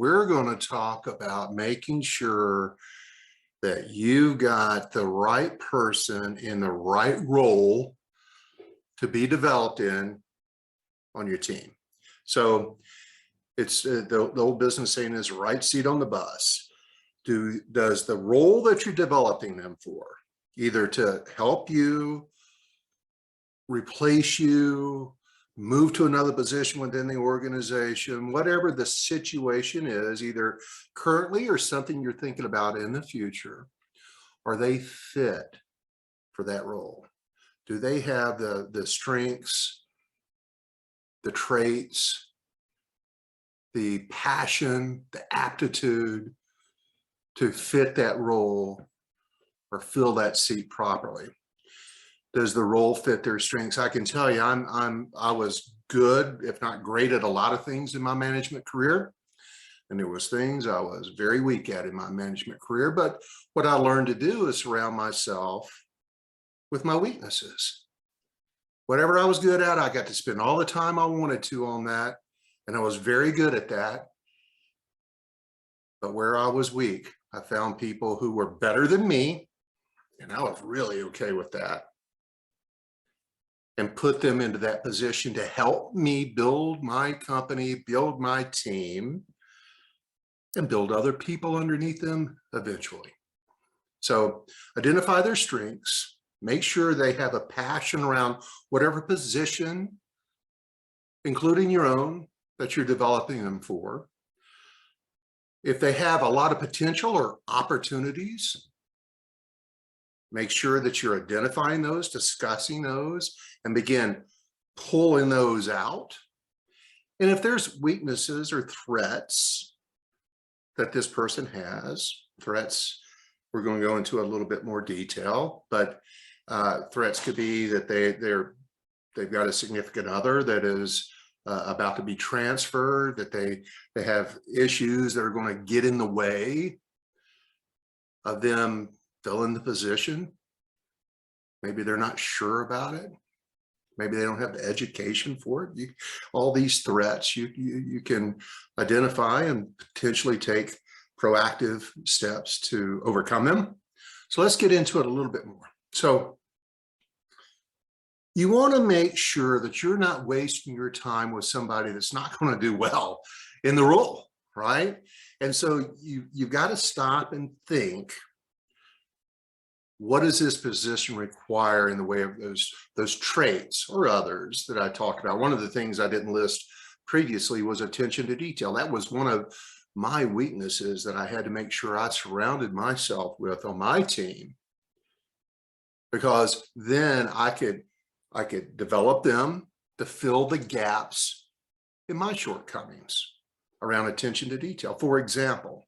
we're going to talk about making sure that you've got the right person in the right role to be developed in on your team. So it's the old business saying is right seat on the bus. Does the role that you're developing them for, either to help you, replace you, move to another position within the organization, whatever the situation is, either currently or something you're thinking about in the future, are they fit for that role? Do they have the strengths, the traits, the passion, the aptitude to fit that role or fill that seat properly? Does the role fit their strengths? I can tell you, I was good, if not great, at a lot of things in my management career. And there was things I was very weak at in my management career. But what I learned to do is surround myself with my weaknesses. Whatever I was good at, I got to spend all the time I wanted to on that. And I was very good at that. But where I was weak, I found people who were better than me. And I was really okay with that. And put them into that position to help me build my company, build my team, and build other people underneath them eventually. So identify their strengths, make sure they have a passion around whatever position, including your own, that you're developing them for. If they have a lot of potential or opportunities, make sure that you're identifying those, discussing those, and begin pulling those out. And if there's weaknesses or threats that this person has, threats, we're going to go into a little bit more detail, but threats could be that they've got a significant other that is about to be transferred, that they have issues that are going to get in the way of them filling the position. Maybe they're not sure about it. Maybe they don't have the education for it. All these threats you can identify and potentially take proactive steps to overcome them. So let's get into it a little bit more. So you want to make sure that you're not wasting your time with somebody that's not going to do well in the role, right? And so you've got to stop and think, what does this position require in the way of those traits or others that I talked about? One of the things I didn't list previously was attention to detail. That was one of my weaknesses that I had to make sure I surrounded myself with on my team, because then I could develop them to fill the gaps in my shortcomings around attention to detail. For example,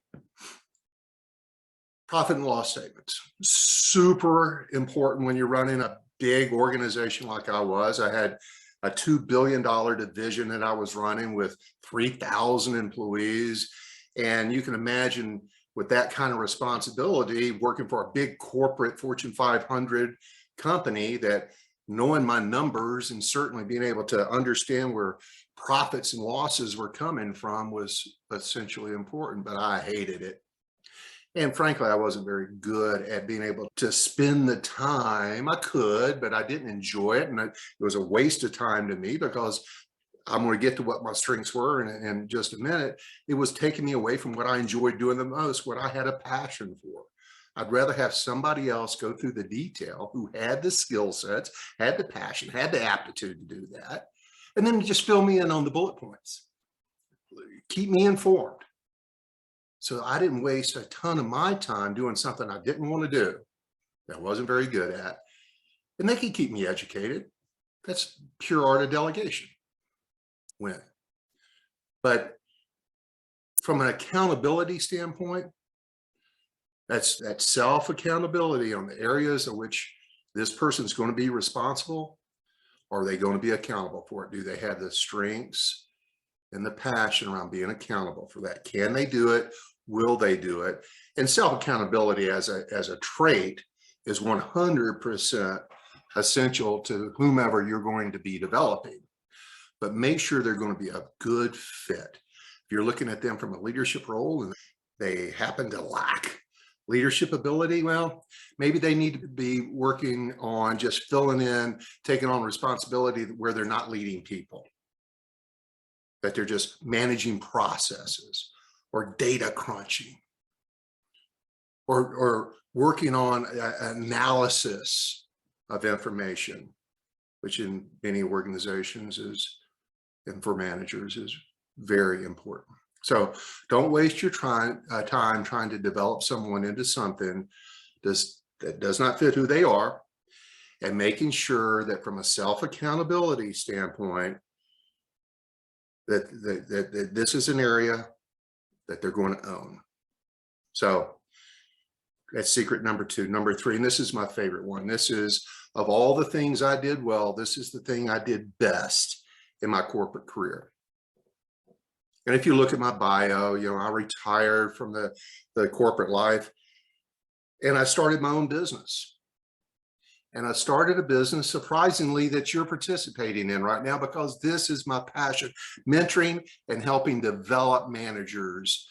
profit and loss statements, super important when you're running a big organization like I was. I had a $2 billion division that I was running with 3,000 employees. And you can imagine with that kind of responsibility, working for a big corporate Fortune 500 company, that knowing my numbers and certainly being able to understand where profits and losses were coming from was essentially important, but I hated it. And frankly, I wasn't very good at being able to spend the time. I could, but I didn't enjoy it. And it was a waste of time to me, because I'm going to get to what my strengths were in just a minute. It was taking me away from what I enjoyed doing the most, what I had a passion for. I'd rather have somebody else go through the detail who had the skill sets, had the passion, had the aptitude to do that, and then just fill me in on the bullet points. Keep me informed. So I didn't waste a ton of my time doing something I didn't want to do, that I wasn't very good at. And they can keep me educated. That's pure art of delegation. Win. But from an accountability standpoint, that's that self-accountability on the areas in which this person's going to be responsible. Are they going to be accountable for it? Do they have the strengths and the passion around being accountable for that? Can they do it? Will they do it? And self-accountability as a trait is 100% essential to whomever you're going to be developing. But make sure they're going to be a good fit. If you're looking at them from a leadership role and they happen to lack leadership ability, well, maybe they need to be working on just filling in, taking on responsibility where they're not leading people, that they're just managing processes or data crunching or working on analysis of information, which in many organizations is, and for managers, is very important. So don't waste your time trying to develop someone into something that does not fit who they are, and making sure that from a self-accountability standpoint, that this is an area that they're going to own. So that's secret number 2. Number 3, and this is my favorite one. This is, of all the things I did well, this is the thing I did best in my corporate career. And if you look at my bio, I retired from the corporate life and I started my own business. And I started a business, surprisingly, that you're participating in right now, because this is my passion: mentoring and helping develop managers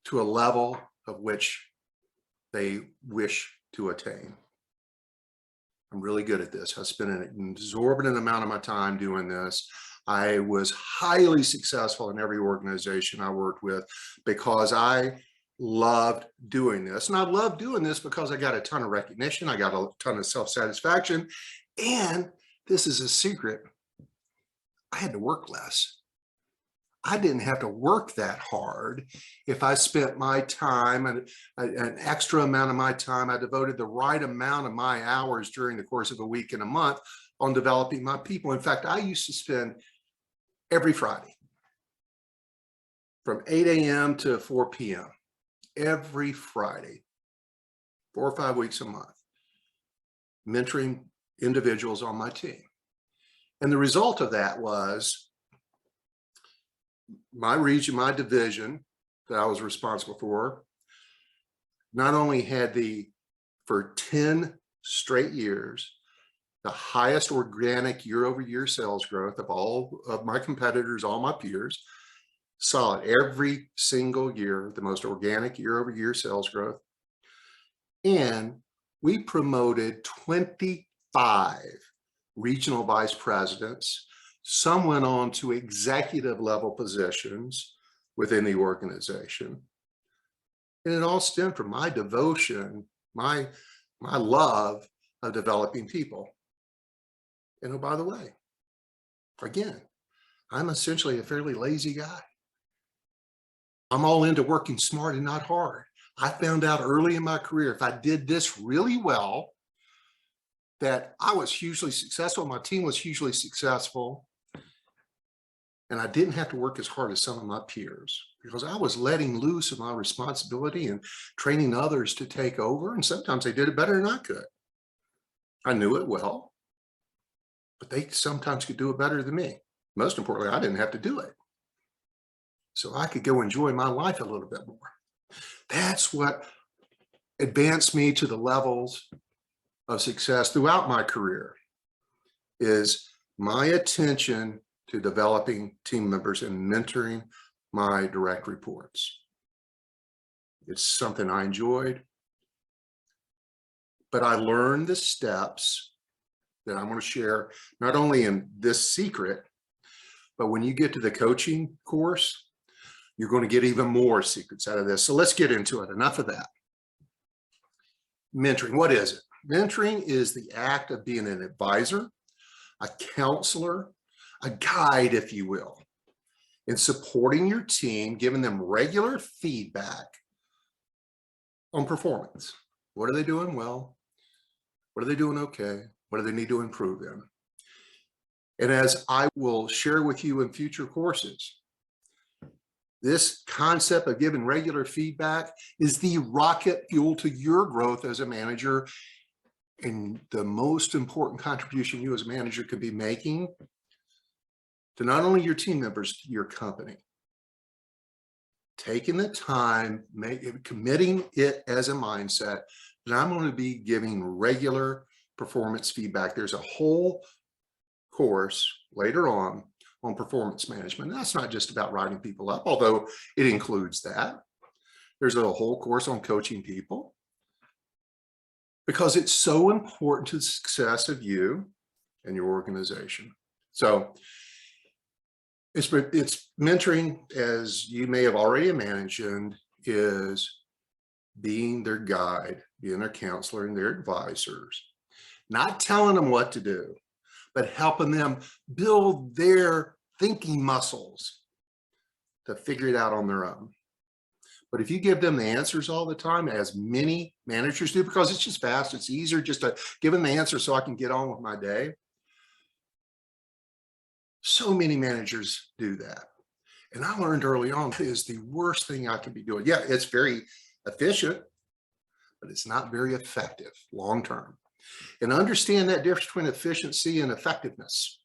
to a level of which they wish to attain. I'm really good at this. I spent an exorbitant amount of my time doing this. I was highly successful in every organization I worked with because I loved doing this. And I love doing this because I got a ton of recognition. I got a ton of self-satisfaction. And this is a secret: I had to work less. I didn't have to work that hard if I spent my time, an extra amount of my time. I devoted the right amount of my hours during the course of a week and a month on developing my people. In fact, I used to spend every Friday from 8 a.m. to 4 p.m. every Friday, 4 or 5 weeks a month, mentoring individuals on my team. And the result of that was my region, my division that I was responsible for, not only had for 10 straight years, the highest organic year-over-year sales growth of all of my competitors, all my peers, saw it every single year, the most organic year-over-year sales growth. And we promoted 25 regional vice presidents. Some went on to executive level positions within the organization. And it all stemmed from my devotion, my love of developing people. And oh, by the way, again, I'm essentially a fairly lazy guy. I'm all into working smart and not hard. I found out early in my career, if I did this really well, that I was hugely successful, my team was hugely successful, and I didn't have to work as hard as some of my peers, because I was letting loose of my responsibility and training others to take over. And sometimes they did it better than I could. I knew it well, but they sometimes could do it better than me. Most importantly, I didn't have to do it. So I could go enjoy my life a little bit more. That's what advanced me to the levels of success throughout my career, is my attention to developing team members and mentoring my direct reports. It's something I enjoyed, but I learned the steps that I'm going to share, not only in this secret, but when you get to the coaching course, you're going to get even more secrets out of this. So let's get into it. Enough of that. Mentoring, what is it? Mentoring is the act of being an advisor, a counselor, a guide, if you will, in supporting your team, giving them regular feedback on performance. What are they doing well? What are they doing okay? What do they need to improve in? And as I will share with you in future courses, this concept of giving regular feedback is the rocket fuel to your growth as a manager, and the most important contribution you as a manager could be making to not only your team members, to your company. Taking the time, committing it as a mindset that I'm going to be giving regular performance feedback. There's a whole course later on on performance management. And that's not just about writing people up, although it includes that. There's a whole course on coaching people because it's so important to the success of you and your organization. So it's mentoring, as you may have already mentioned, is being their guide, being their counselor and their advisors, not telling them what to do, but helping them build their thinking muscles to figure it out on their own. But if you give them the answers all the time, as many managers do, because it's just fast, it's easier just to give them the answer so I can get on with my day. So many managers do that. And I learned early on is the worst thing I could be doing. Yeah, it's very efficient, but it's not very effective long-term. And understand that difference between efficiency and effectiveness.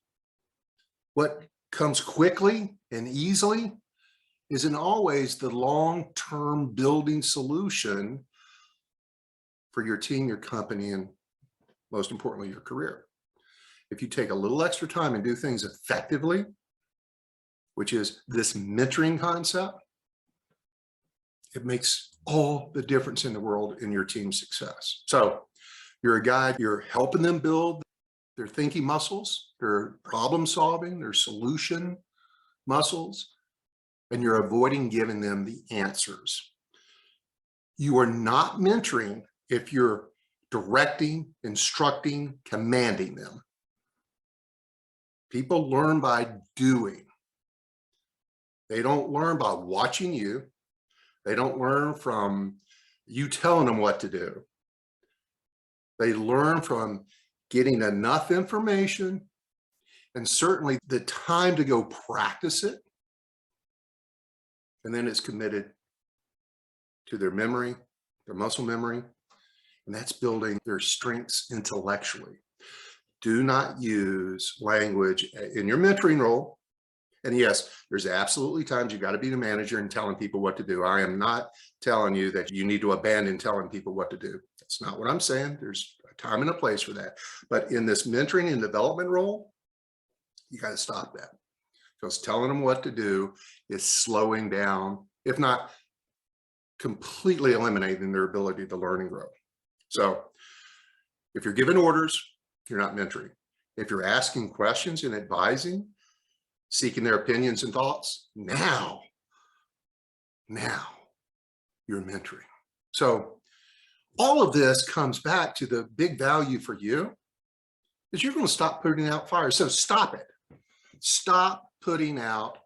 What comes quickly and easily isn't always the long-term building solution for your team, your company, and most importantly, your career. If you take a little extra time and do things effectively, which is this mentoring concept, it makes all the difference in the world in your team's success. So you're a guide, you're helping them build their thinking muscles, their problem solving, their solution muscles, and you're avoiding giving them the answers. You are not mentoring if you're directing, instructing, commanding them. People learn by doing. They don't learn by watching you. They don't learn from you telling them what to do. They learn from getting enough information and certainly the time to go practice it. And then it's committed to their memory, their muscle memory, and that's building their strengths intellectually. Do not use language in your mentoring role. And yes, there's absolutely times you got to be the manager and telling people what to do. I am not telling you that you need to abandon telling people what to do. That's not what I'm saying. There's a time and a place for that. But in this mentoring and development role, you got to stop that. Because telling them what to do is slowing down, if not completely eliminating their ability to learn and grow. So if you're giving orders, you're not mentoring. If you're asking questions and advising, seeking their opinions and thoughts, now you're mentoring. So all of this comes back to the big value for you is you're going to stop putting out fires. So stop it. Stop putting out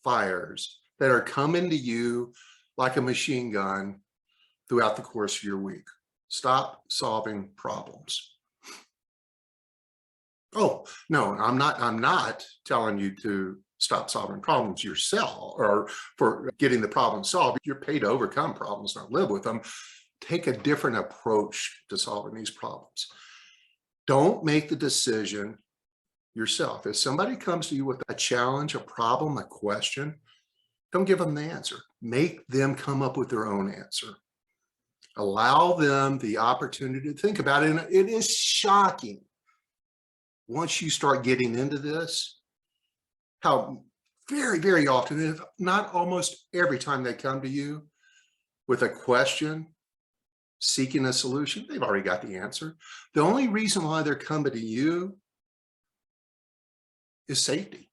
fires that are coming to you like a machine gun throughout the course of your week. Stop solving problems. Oh, no, I'm not telling you to stop solving problems yourself or for getting the problem solved. You're paid to overcome problems, not live with them. Take a different approach to solving these problems. Don't make the decision yourself. If somebody comes to you with a challenge, a problem, a question, don't give them the answer. Make them come up with their own answer. Allow them the opportunity to think about it. And it is shocking once you start getting into this, how very, very often, if not almost every time they come to you with a question, seeking a solution, they've already got the answer. The only reason why they're coming to you is safety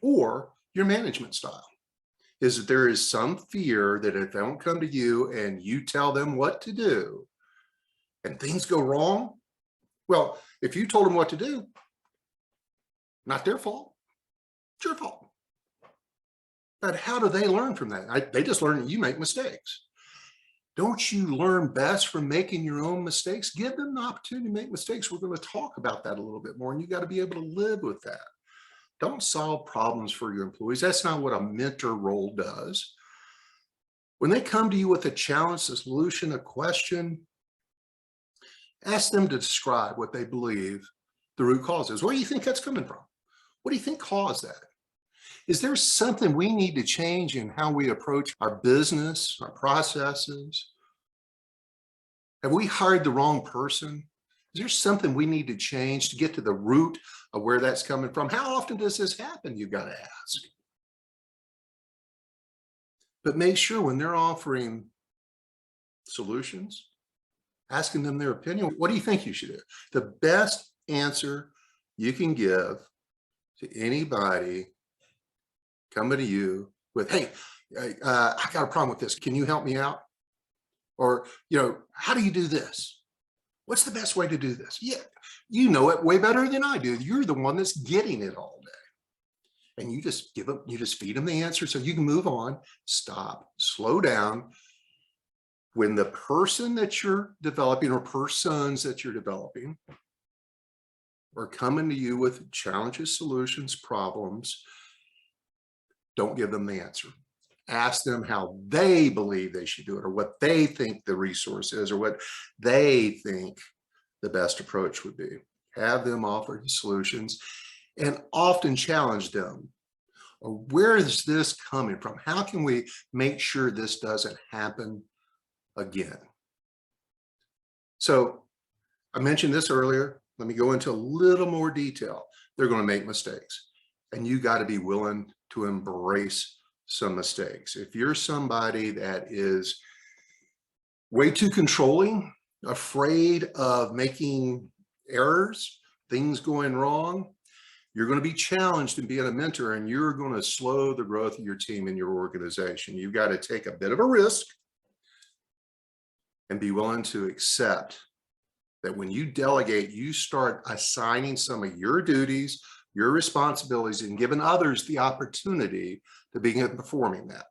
or your management style. Is that there is some fear that if they don't come to you and you tell them what to do and things go wrong, well, if you told them what to do, not their fault, it's your fault. But how do they learn from that? They just learn that you make mistakes. Don't you learn best from making your own mistakes? Give them the opportunity to make mistakes. We're going to talk about that a little bit more, and you got to be able to live with that. Don't solve problems for your employees. That's not what a mentor role does. When they come to you with a challenge, a solution, a question, ask them to describe what they believe the root cause is. Where do you think that's coming from? What do you think caused that? Is there something we need to change in how we approach our business, our processes? Have we hired the wrong person? Is there something we need to change to get to the root of where that's coming from? How often does this happen? You got to ask. But make sure when they're offering solutions, asking them their opinion, what do you think you should do? The best answer you can give to anybody coming to you with, hey, I got a problem with this. Can you help me out? Or, how do you do this? What's the best way to do this? Yeah, you know it way better than I do. You're the one that's getting it all day. And you just feed them the answer so you can move on, stop, slow down. When the person that you're developing or persons that you're developing are coming to you with challenges, solutions, problems, don't give them the answer. Ask them how they believe they should do it, or what they think the resource is, or what they think the best approach would be. Have them offer solutions and often challenge them. Where is this coming from? How can we make sure this doesn't happen again? So I mentioned this earlier. Let me go into a little more detail. They're going to make mistakes, and you got to be willing to embrace some mistakes. If you're somebody that is way too controlling, afraid of making errors, things going wrong, you're going to be challenged in being a mentor, and you're going to slow the growth of your team and your organization. You've got to take a bit of a risk and be willing to accept that when you delegate, you start assigning some of your duties, your responsibilities, and giving others the opportunity to begin performing that.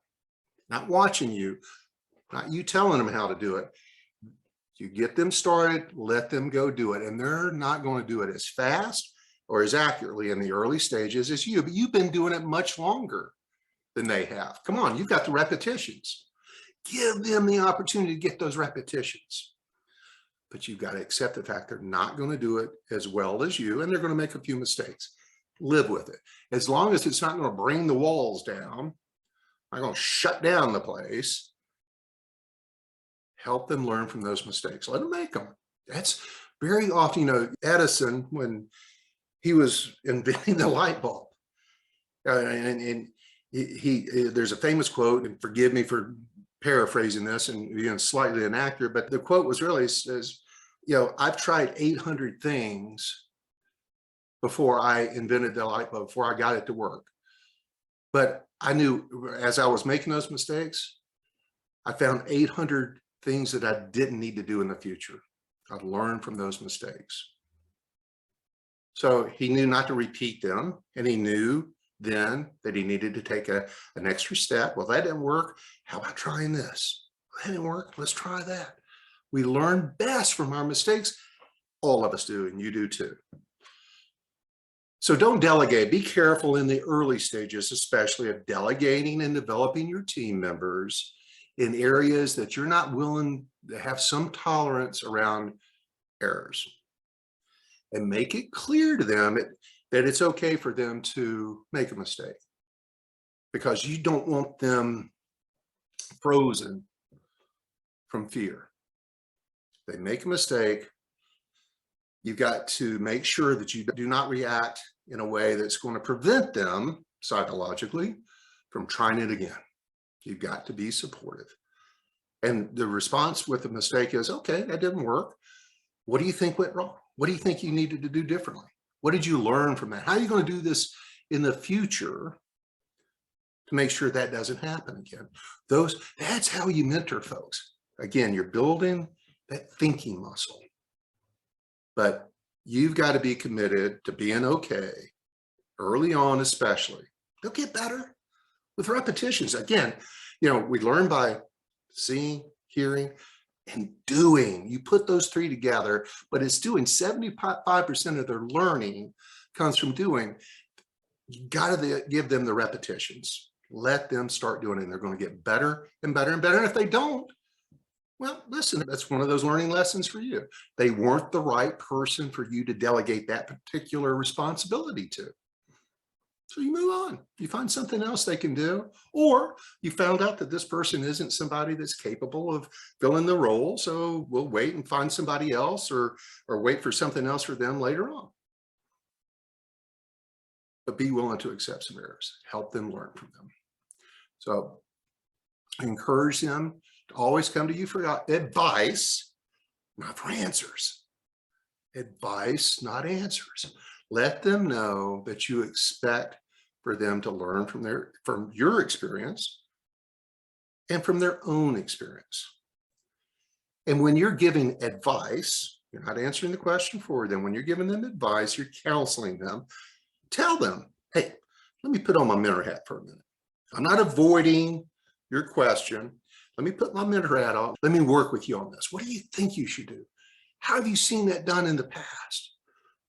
Not watching you, not you telling them how to do it. You get them started, let them go do it. And they're not going to do it as fast or as accurately in the early stages as you, but you've been doing it much longer than they have. Come on, you've got the repetitions. Give them the opportunity to get those repetitions. But you've got to accept the fact they're not going to do it as well as you, and they're going to make a few mistakes. Live with it. As long as it's not going to bring the walls down, not going to shut down the place, help them learn from those mistakes. Let them make them. That's very often, Edison, when he was inventing the light bulb, and there's a famous quote, and forgive me for paraphrasing this and slightly inaccurate, but the quote was really says, I've tried 800 things before I invented the light bulb, before I got it to work. But I knew as I was making those mistakes, I found 800 things that I didn't need to do in the future. I've learned from those mistakes. So he knew not to repeat them, and he knew then that he needed to take an extra step. Well, that didn't work. How about trying this? That didn't work. Let's try that. We learn best from our mistakes. All of us do, and you do too. So don't delegate. Be careful in the early stages, especially of delegating and developing your team members in areas that you're not willing to have some tolerance around errors. And make it clear to them that it's okay for them to make a mistake, because you don't want them frozen from fear. They make a mistake, you've got to make sure that you do not react in a way that's going to prevent them psychologically from trying it again. You've got to be supportive. And the response with the mistake is, okay, that didn't work. What do you think went wrong? What do you think you needed to do differently? What did you learn from that? How are you going to do this in the future to make sure that doesn't happen again? That's how you mentor folks. Again, you're building that thinking muscle. But you've got to be committed to being okay early on, especially. They'll get better with repetitions. Again, we learn by seeing, hearing, and doing. You put those three together, but it's doing. 75% of their learning comes from doing. You got to give them the repetitions. Let them start doing it, and they're going to get better and better and better. And if they don't, well, listen, that's one of those learning lessons for you. They weren't the right person for you to delegate that particular responsibility to. So you move on. You find something else they can do, or you found out that this person isn't somebody that's capable of filling the role. So we'll wait and find somebody else, or wait for something else for them later on. But be willing to accept some errors, help them learn from them. So encourage them to always come to you for advice, not for answers. Advice, not answers. Let them know that you expect for them to learn from your experience and from their own experience. And when you're giving advice, you're not answering the question for them. When you're giving them advice, you're counseling them. Tell them, hey, let me put on my mentor hat for a minute. I'm not avoiding your question. Let me put my mentor hat on. Let me work with you on this. What do you think you should do? How have you seen that done in the past?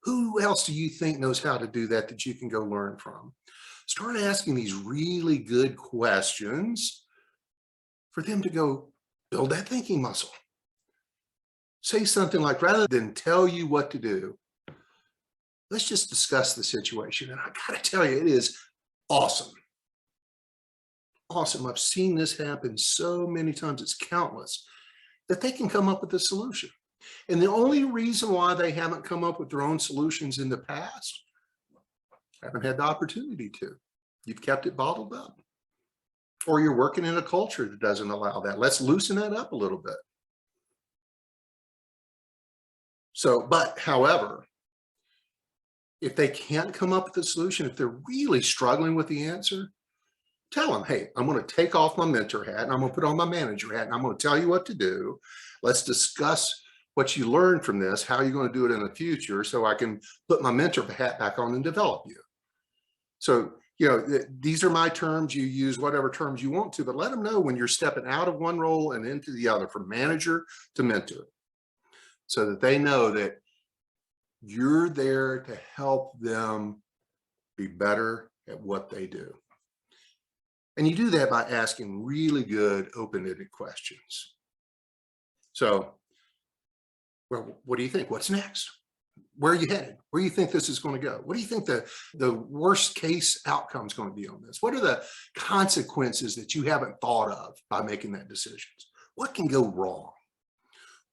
Who else do you think knows how to do that that you can go learn from? Start asking these really good questions for them to go build that thinking muscle. Say something like, rather than tell you what to do, let's just discuss the situation. And I got to tell you, it is awesome. Awesome. I've seen this happen so many times. It's countless, that they can come up with a solution. And the only reason why they haven't come up with their own solutions in the past, haven't had the opportunity to. You've kept it bottled up. Or you're working in a culture that doesn't allow that. Let's loosen that up a little bit. So, but however, if they can't come up with a solution, if they're really struggling with the answer, tell them, hey, I'm going to take off my mentor hat and I'm going to put on my manager hat and I'm going to tell you what to do. Let's discuss what you learned from this, how you're going to do it in the future, so I can put my mentor hat back on and develop you. So, you know, these are my terms. You use whatever terms you want to, but let them know when you're stepping out of one role and into the other, from manager to mentor, so that they know that you're there to help them be better at what they do. And you do that by asking really good, open-ended questions. So, well, what do you think? What's next? Where are you headed? Where do you think this is going to go? What do you think the worst case outcome is going to be on this? What are the consequences that you haven't thought of by making that decision? What can go wrong?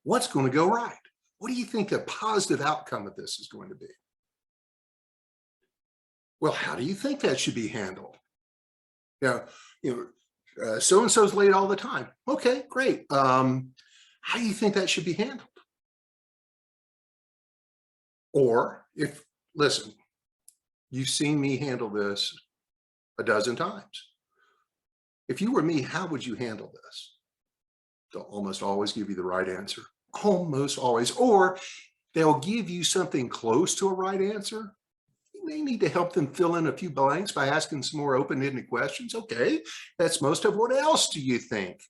What's going to go right? What do you think the positive outcome of this is going to be? Well, how do you think that should be handled? So-and-so's late all the time. Okay, great. How do you think that should be handled? Or listen, you've seen me handle this a dozen times. If you were me, how would you handle this? They'll almost always give you the right answer. Almost always. Or they'll give you something close to a right answer. You may need to help them fill in a few blanks by asking some more open-ended questions. Okay, that's most of what else do you think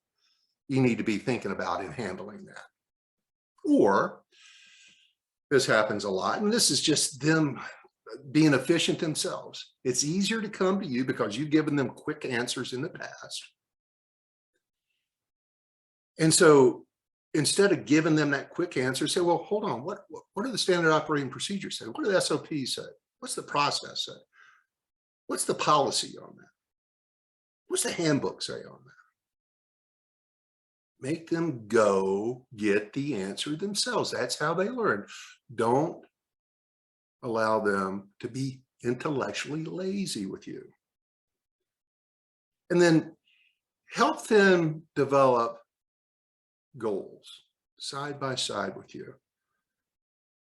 you need to be thinking about in handling that? Or this happens a lot, and this is just them being efficient themselves. It's easier to come to you because you've given them quick answers in the past. And so instead of giving them that quick answer, say, well, hold on, what are the standard operating procedures say? What do the SOPs say? What's the process say? What's the policy on that? What's the handbook say on that? Make them go get the answer themselves. That's how they learn. Don't allow them to be intellectually lazy with you. And then help them develop goals side by side with you.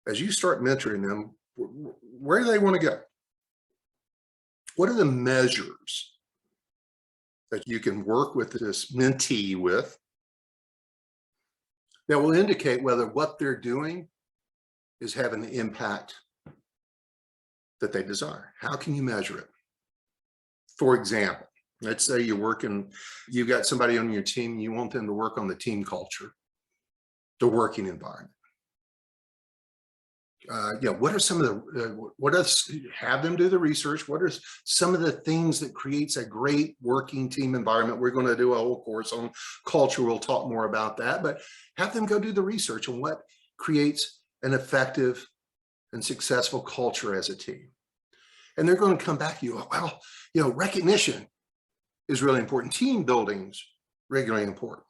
As you start mentoring them, where do they want to go? What are the measures that you can work with this mentee with that will indicate whether what they're doing is having the impact that they desire? How can you measure it? For example, let's say you've got somebody on your team, you want them to work on the team culture, the working environment. What are some of have them do the research? What are some of the things that creates a great working team environment? We're going to do a whole course on culture. We'll talk more about that, but have them go do the research on what creates an effective and successful culture as a team. And they're going to come back to you, well, recognition is really important. Team building's regularly important.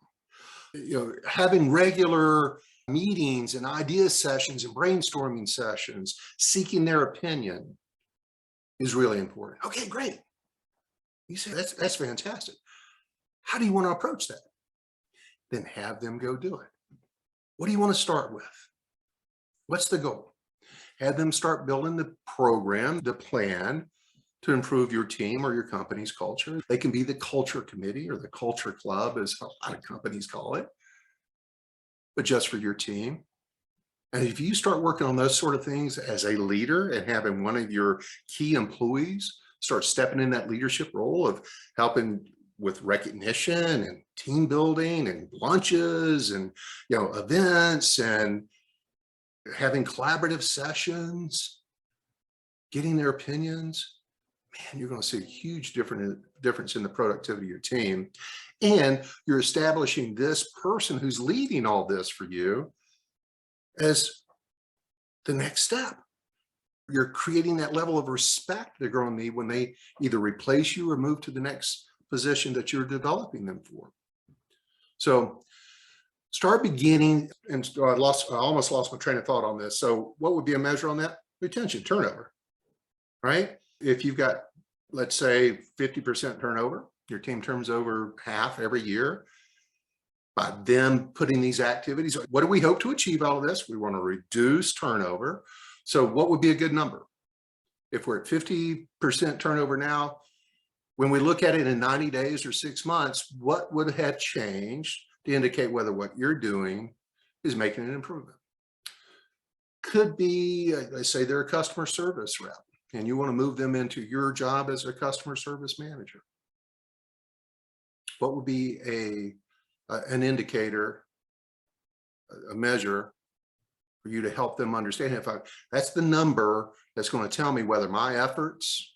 Having regular meetings and idea sessions and brainstorming sessions, seeking their opinion is really important. Okay, great. You say that's fantastic. How do you want to approach that? Then have them go do it. What do you want to start with? What's the goal? Have them start building the program, the plan to improve your team or your company's culture. They can be the culture committee or the culture club, as a lot of companies call it, but just for your team. And if you start working on those sort of things as a leader and having one of your key employees start stepping in that leadership role of helping with recognition and team building and lunches and events and having collaborative sessions, getting their opinions, man, you're going to see a huge difference in the productivity of your team. And you're establishing this person who's leading all this for you as the next step. You're creating that level of respect they're going to need when they either replace you or move to the next position that you're developing them for. So start beginning, and I almost lost my train of thought on this. So what would be a measure on that? Retention, turnover, right? If you've got, let's say, 50% turnover, your team turns over half every year. By them putting these activities, what do we hope to achieve out of this? We want to reduce turnover. So what would be a good number? If we're at 50% turnover now, when we look at it in 90 days or 6 months, what would have changed to indicate whether what you're doing is making an improvement? Could be, let's say they're a customer service rep and you want to move them into your job as a customer service manager. What would be an indicator, a measure for you to help them understand? That's the number that's going to tell me whether my efforts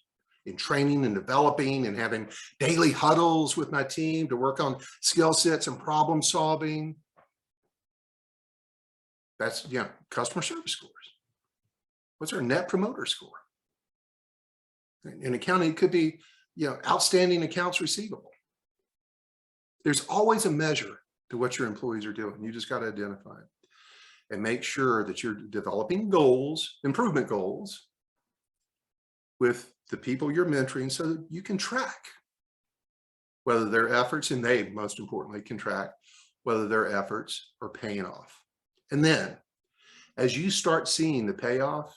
in training and developing and having daily huddles with my team to work on skill sets and problem solving, that's customer service scores. What's our net promoter score? In accounting, it could be outstanding accounts receivable. There's always a measure to what your employees are doing. You just got to identify it and make sure that you're developing goals, improvement goals, with the people you're mentoring so that you can track whether their efforts, and they most importantly can track whether their efforts are paying off. And then as you start seeing the payoff,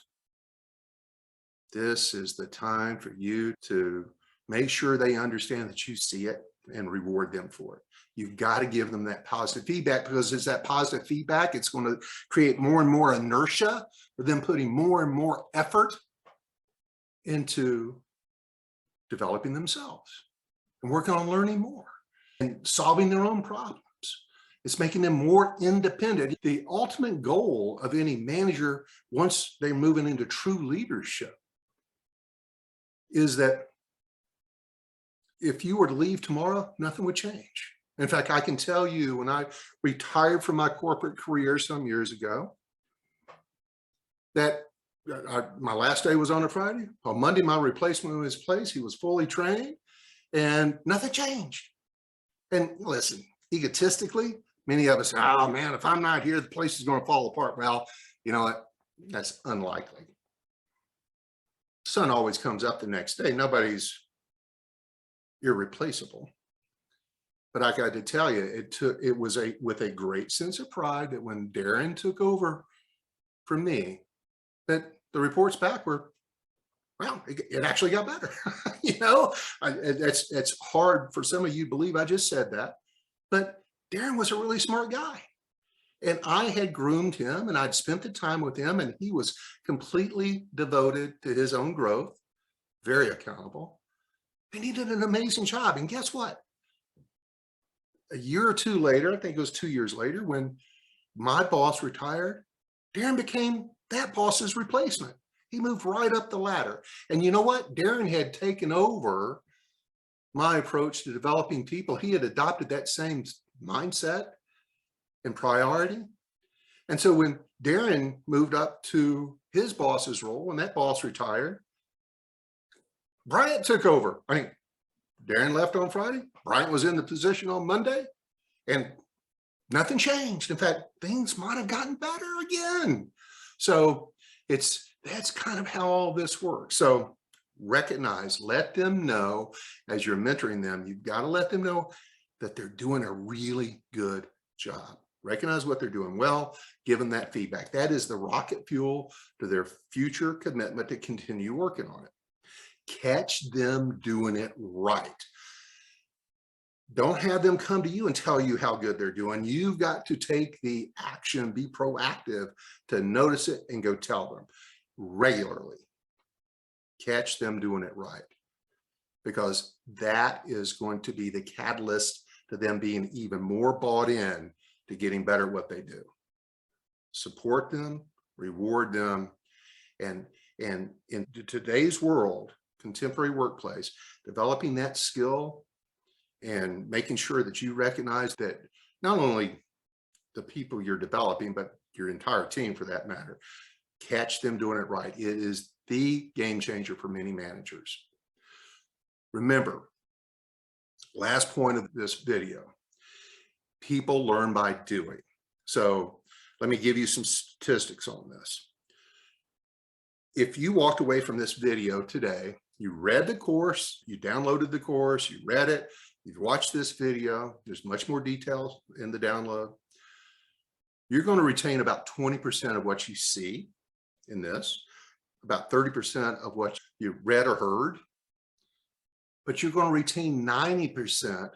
this is the time for you to make sure they understand that you see it and reward them for it. You've got to give them that positive feedback, because it's that positive feedback. It's going to create more and more inertia for them putting more and more effort into developing themselves and working on learning more and solving their own problems. It's making them more independent. The ultimate goal of any manager, once they're moving into true leadership, is that if you were to leave tomorrow, nothing would change. In fact, I can tell you, when I retired from my corporate career some years ago, that my last day was on a Friday. On Monday, my replacement was in his place. He was fully trained and nothing changed. And listen, egotistically, many of us say, oh man, if I'm not here, the place is going to fall apart. Well, you know what? That's unlikely. The sun always comes up the next day. Nobody's irreplaceable. But I got to tell you, it was with a great sense of pride that when Darren took over from me, that the reports back were, well, it actually got better. It's hard for some of you to believe I just said that, but Darren was a really smart guy. And I had groomed him and I'd spent the time with him, and he was completely devoted to his own growth, very accountable. And he did an amazing job. And guess what? A year or two later, I think it was 2 years later, when my boss retired, Darren became that boss's replacement. He moved right up the ladder. And you know what? Darren had taken over my approach to developing people. He had adopted that same mindset and priority. And so when Darren moved up to his boss's role, when that boss retired, Bryant took over. I mean, Darren left on Friday. Bryant was in the position on Monday, and nothing changed. In fact, things might have gotten better again. So that's kind of how all this works. So recognize, let them know as you're mentoring them, you've got to let them know that they're doing a really good job. Recognize what they're doing well, give them that feedback. That is the rocket fuel to their future commitment to continue working on it. Catch them doing it right. Don't have them come to you and tell you how good they're doing. You've got to take the action, be proactive to notice it and go tell them regularly. Catch them doing it right, because that is going to be the catalyst to them being even more bought in to getting better at what they do. Support them, reward them, and in today's world, contemporary workplace, developing that skill and making sure that you recognize that not only the people you're developing, but your entire team for that matter, catch them doing it right. It is the game changer for many managers. Remember, last point of this video, people learn by doing. So let me give you some statistics on this. If you walked away from this video today, you read the course, you downloaded the course, you read it, you've watched this video, there's much more details in the download. You're going to retain about 20% of what you see in this, about 30% of what you read or heard, but you're going to retain 90%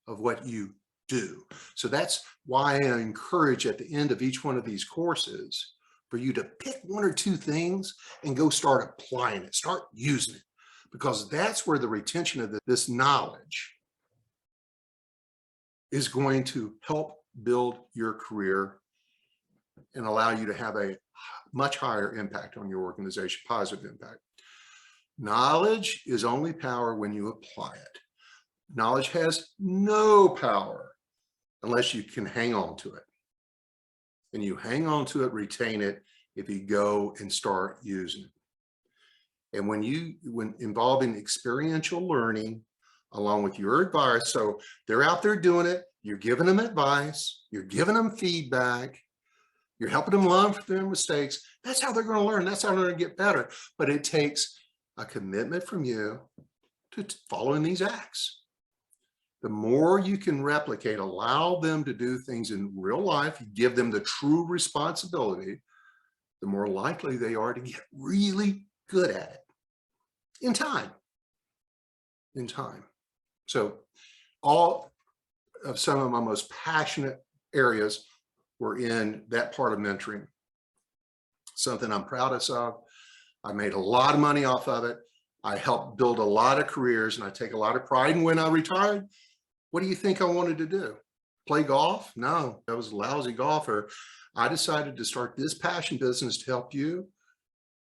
of what you do. So that's why I encourage at the end of each one of these courses for you to pick one or two things and go start applying it, start using it, because that's where the retention of this knowledge is going to help build your career and allow you to have a much higher impact on your organization, positive impact. Knowledge is only power when you apply it. Knowledge has no power unless you can hang on to it. And you hang on to it, retain it, if you go and start using it. And when involving experiential learning along with your advice, so they're out there doing it, you're giving them advice, you're giving them feedback, you're helping them learn from their mistakes. That's how they're going to learn. That's how they're going to get better. But it takes a commitment from you to following these acts. The more you can replicate, allow them to do things in real life, you give them the true responsibility, the more likely they are to get really good at it in time. So all of some of my most passionate areas were in that part of mentoring. Something I'm proudest of. I made a lot of money off of it. I helped build a lot of careers, and I take a lot of pride. And when I retired, what do you think I wanted to do? Play golf? No, I was a lousy golfer. I decided to start this passion business to help you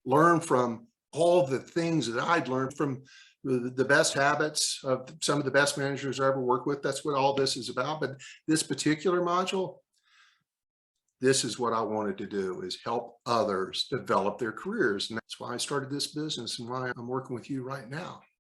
learn from all the things that I'd learned from the best habits of some of the best managers I ever worked with. That's what all this is about. But this particular module, this is what I wanted to do, is help others develop their careers. And that's why I started this business and why I'm working with you right now.